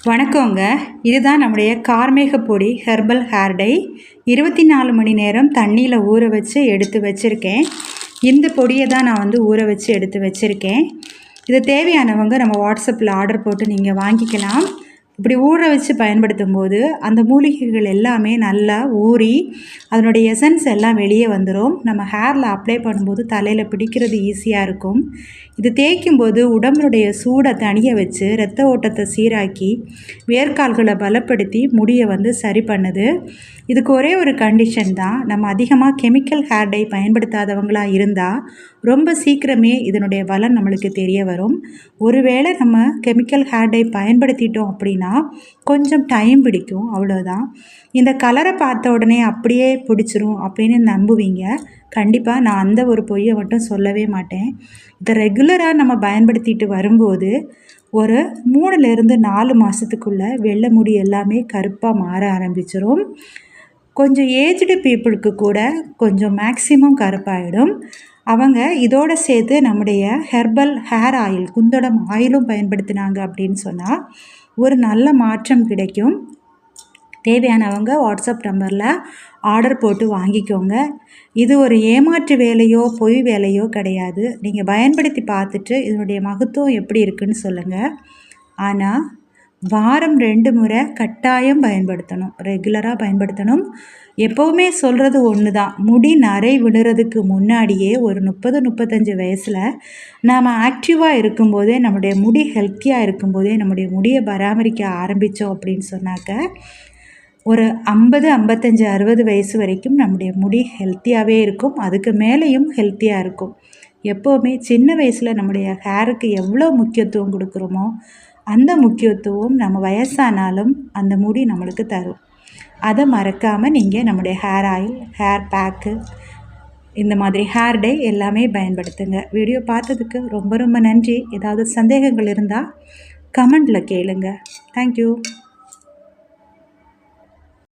வணக்கங்க. இதுதான் நம்முடைய கார்மேக பொடி ஹெர்பல் ஹேர் டை. 24 மணி நேரம் தண்ணியில் ஊற வச்சு எடுத்து வச்சுருக்கேன். இந்த பொடியை தான் நான் ஊற வச்சு எடுத்து வச்சுருக்கேன். இது தேவையானவங்க நம்ம வாட்ஸ்அப்பில் ஆர்டர் போட்டு நீங்கள் வாங்கிக்கலாம். இப்படி ஊற வச்சு பயன்படுத்தும் போது அந்த மூலிகைகள் எல்லாமே நல்லா ஊறி அதனுடைய எசன்ஸ் எல்லாம் வெளியே வந்துடும். நம்ம ஹேரில் அப்ளை பண்ணும்போது தலையில் பிடிக்கிறது ஈஸியாக இருக்கும். இது தேய்க்கும் போது உடம்புடைய சூடை தணிய வச்சு இரத்த ஓட்டத்தை சீராக்கி வேர்க்கால்களை பலப்படுத்தி முடியை சரி பண்ணுது. இதுக்கு ஒரே ஒரு கண்டிஷன் தான், நம்ம அதிகமாக கெமிக்கல் ஹேர் டை பயன்படுத்தாதவங்களாக இருந்தால் ரொம்ப சீக்கிரமே இதனுடைய பலன் நம்மளுக்கு தெரிய வரும். ஒருவேளை நம்ம கெமிக்கல் ஹேர் டை பயன்படுத்திட்டோம் அப்படின்னா கொஞ்சம் டைம் பிடிக்கும், அவ்வளோதான். இந்த கலரை பார்த்த உடனே அப்படியே பிடிச்சிரும் அப்படின்னு நம்புவீங்க. கண்டிப்பாக நான் அந்த ஒரு பொய்யை மட்டும் சொல்லவே மாட்டேன். இதை ரெகுலராக நம்ம பயன்படுத்திட்டு வரும்போது ஒரு 3லேருந்து 4 மாதத்துக்குள்ளே வெள்ளை முடி எல்லாமே கருப்பாக மாற ஆரம்பிச்சிடும். கொஞ்சம் ஏஜ்டு பீப்புளுக்கு கூட கொஞ்சம் மேக்ஸிமம் கருப்பாயிடும். அவங்க இதோடு சேர்த்து நம்முடைய ஹெர்பல் ஹேர் ஆயில், குந்தடம் ஆயிலும் பயன்படுத்தினாங்க அப்படின்னு சொன்னால் ஒரு நல்ல மாற்றம் கிடைக்கும். தேவையானவங்க வாட்ஸ்அப் நம்பரில் ஆர்டர் போட்டு வாங்கிக்கோங்க. இது ஒரு ஏமாற்று வேலையோ பொய் வேலையோ கிடையாது. நீங்கள் பயன்படுத்தி பார்த்துட்டு இதனுடைய மகத்துவம் எப்படி இருக்குன்னு சொல்லுங்கள். ஆனால் வாரம் 2 முறை கட்டாயம் பயன்படுத்தணும், ரெகுலராக பயன்படுத்தணும். எப்போவுமே சொல்கிறது ஒன்று தான், முடி நரை விடுறதுக்கு முன்னாடியே ஒரு 30-35 வயசில் நாம் ஆக்டிவாக இருக்கும்போதே, நம்முடைய முடி ஹெல்த்தியாக இருக்கும்போதே நம்முடைய முடியை பராமரிக்க ஆரம்பித்தோம் அப்படின்னு சொன்னாக்க ஒரு 50, 55, 60 வயசு வரைக்கும் நம்முடைய முடி ஹெல்த்தியாகவே இருக்கும். அதுக்கு மேலேயும் ஹெல்த்தியாக இருக்கும். எப்போவுமே சின்ன வயசில் நம்முடைய ஹேருக்கு எவ்வளோ முக்கியத்துவம் கொடுக்குறோமோ அந்த முக்கியத்துவம் நம்ம வயசானாலும் அந்த முடி நம்மளுக்கு தரும். அதை மறக்காமல் நீங்கள் நம்முடைய ஹேர் ஆயில், ஹேர் பேக்கு, இந்த மாதிரி ஹேர் டை எல்லாமே பயன்படுத்துங்க. வீடியோ பார்த்ததுக்கு ரொம்ப ரொம்ப நன்றி. ஏதாவது சந்தேகங்கள் இருந்தால் கமெண்டில் கேளுங்க. தேங்க்யூ.